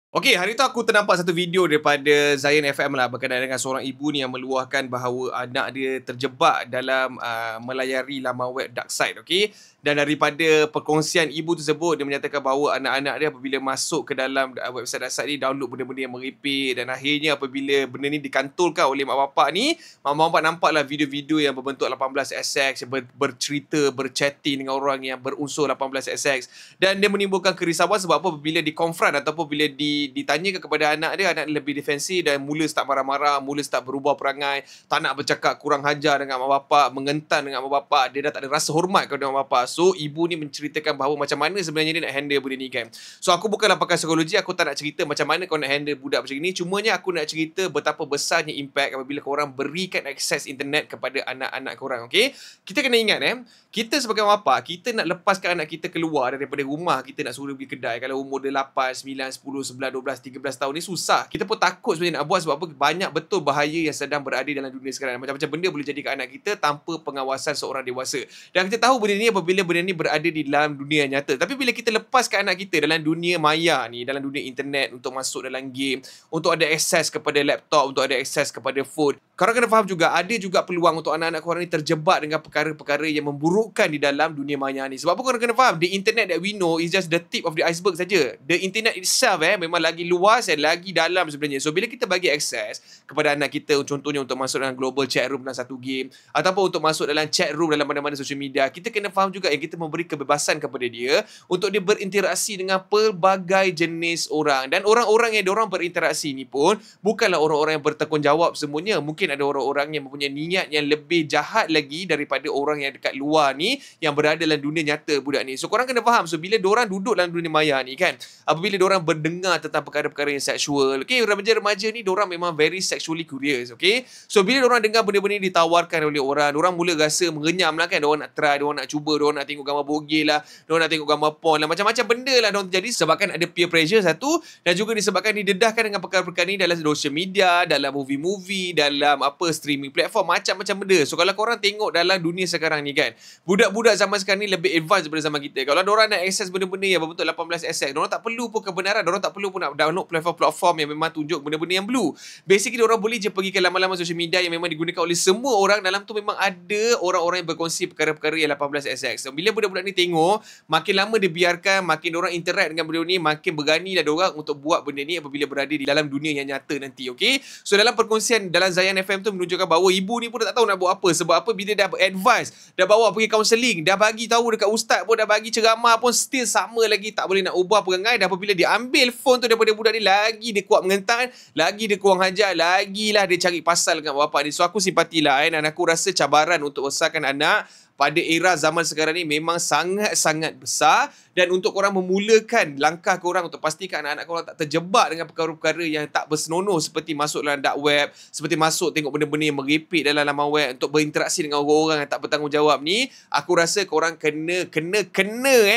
Okey, hari tu aku ternampak satu video daripada Zayan FM lah berkenaan dengan seorang ibu ni yang meluahkan bahawa anak dia terjebak dalam melayari laman web dark side, okey. Dan daripada perkongsian ibu tersebut, dia menyatakan bahawa anak-anak dia apabila masuk ke dalam website dark side ni, download benda-benda yang merepek, dan akhirnya apabila benda ni dikantolkan oleh mak bapak ni, mak bapak nampaklah video-video yang berbentuk 18XX, yang bercerita, berchatting dengan orang yang berunsur 18XX, dan dia menimbulkan kerisauan sebab apa bila dikonfront ataupun bila ditanyakan kepada anak dia, anak dia lebih defensif dan mula start marah-marah, mula start berubah perangai, tak nak bercakap, kurang hajar dengan mak bapak, mengentan dengan mak bapak, dia dah tak ada rasa hormat kepada mak bapak. So ibu ni menceritakan bahawa macam mana sebenarnya dia nak handle benda ni kan. So aku bukanlah pakar psikologi, aku tak nak cerita macam mana kau nak handle budak macam ni, cumanya aku nak cerita betapa besarnya impact apabila korang berikan akses internet kepada anak-anak korang, okey. Kita kena ingat kita sebagai mak bapak, kita nak lepaskan anak kita keluar daripada rumah, kita nak suruh pergi kedai kalau umur dia 8, 9, 10, 11, 12, 13 tahun ni susah. Kita pun takut sebenarnya nak buat sebab apa? Banyak betul bahaya yang sedang berada dalam dunia sekarang. Macam-macam benda boleh jadi ke anak kita tanpa pengawasan seorang dewasa. Dan kita tahu benda ni apabila benda ni berada di dalam dunia nyata. Tapi bila kita lepaskan anak kita dalam dunia maya ni, dalam dunia internet untuk masuk dalam game, untuk ada akses kepada laptop, untuk ada akses kepada phone, korang kena faham juga, ada juga peluang untuk anak-anak korang ni terjebak dengan perkara-perkara yang memburukkan di dalam dunia maya ni. Sebab apa korang kena faham? The internet that we know is just the tip of the iceberg saja. The internet itself memang lagi luas dan lagi dalam sebenarnya. So bila kita bagi akses kepada anak kita, contohnya untuk masuk dalam global chat room dalam satu game, ataupun untuk masuk dalam chat room dalam mana-mana social media, kita kena faham juga yang kita memberi kebebasan kepada dia untuk dia berinteraksi dengan pelbagai jenis orang. Dan orang-orang yang diorang berinteraksi ni pun bukanlah orang-orang yang bertanggungjawab semuanya. Mungkin ada orang-orang yang mempunyai niat yang lebih jahat lagi daripada orang yang dekat luar ni, yang berada dalam dunia nyata budak ni. So korang kena faham, so bila diorang duduk dalam dunia maya ni kan, apabila diorang berdengar tentang perkara-perkara yang seksual, okay, remaja-remaja ni diorang memang very sexually curious, okay. So bila diorang dengar benda-benda ni ditawarkan oleh orang, diorang mula rasa mengenyam lah kan, diorang nak try, diorang nak cuba, diorang nak tengok gambar bogel lah, diorang nak tengok gambar porn lah, macam-macam benda lah diorang terjadi sebabkan ada peer pressure satu, dan juga disebabkan didedahkan dengan perkara-perkara ni dalam social media, dalam movie-movie, dalam streaming platform, macam-macam benda. So kalau korang tengok dalam dunia sekarang ni kan, budak-budak zaman sekarang ni lebih advance daripada zaman kita. Kalau diorang nak akses benda-benda yang berbentuk 18XX, diorang tak perlu pun kebenaran, diorang tak perlu pun nak download platform-platform yang memang tunjuk benda-benda yang blue. Basically diorang boleh je pergi ke laman-laman social media yang memang digunakan oleh semua orang. Dalam tu memang ada orang-orang yang berkongsi perkara-perkara yang 18XX. So bila budak-budak ni tengok, makin lama dia biarkan, makin diorang interact dengan benda ni, makin beranilah diorang untuk buat benda ni apabila berada di dalam dunia yang nyata nanti, okay. So dalam perkongsian dalam Zayan FM tu menunjukkan bahawa ibu ni pun tak tahu nak buat apa. Sebab apa? Bila dah advice, dah bawa pergi kaunseling, dah bagi tahu dekat ustaz pun, dah bagi ceramah pun, still sama lagi tak boleh nak ubah perangai. Dan apabila dia ambil phone tu daripada budak ni, lagi dia kuat mengentan, lagi dia kurang hajar, lagilah dia cari pasal dengan bapak dia. So aku simpatilah dan aku rasa cabaran untuk besarkan anak pada era zaman sekarang ni memang sangat-sangat besar. Dan untuk korang memulakan langkah korang untuk pastikan anak-anak korang tak terjebak dengan perkara-perkara yang tak bersenonoh, seperti masuk dalam dark web, seperti masuk tengok benda-benda yang merepek dalam laman web untuk berinteraksi dengan orang-orang yang tak bertanggungjawab ni, aku rasa korang kena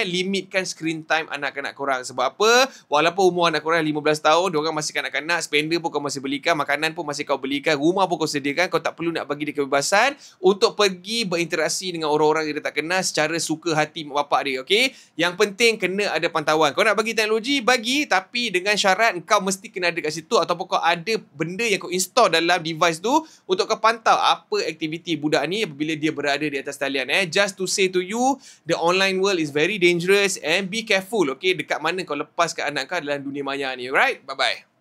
limitkan screen time anak-anak korang. Sebab apa? Walaupun umur anak korang 15 tahun, diorang masih kanak-kanak, spender pun kau masih belikan, makanan pun masih kau belikan, rumah pun kau sediakan, kau tak perlu nak bagi dia kebebasan untuk pergi berinteraksi dengan orang-orang yang dia tak kenal secara suka hati mak bapak dia, okey? Yang penting kena ada pantauan. Kau nak bagi teknologi, bagi, tapi dengan syarat kau mesti kena ada kat situ, ataupun kau ada benda yang kau install dalam device tu untuk kau pantau apa aktiviti budak ni apabila dia berada di atas talian. Just to say to you, the online world is very dangerous and be careful, okay? Dekat mana kau lepaskan anak kau dalam dunia maya ni, alright? Bye-bye.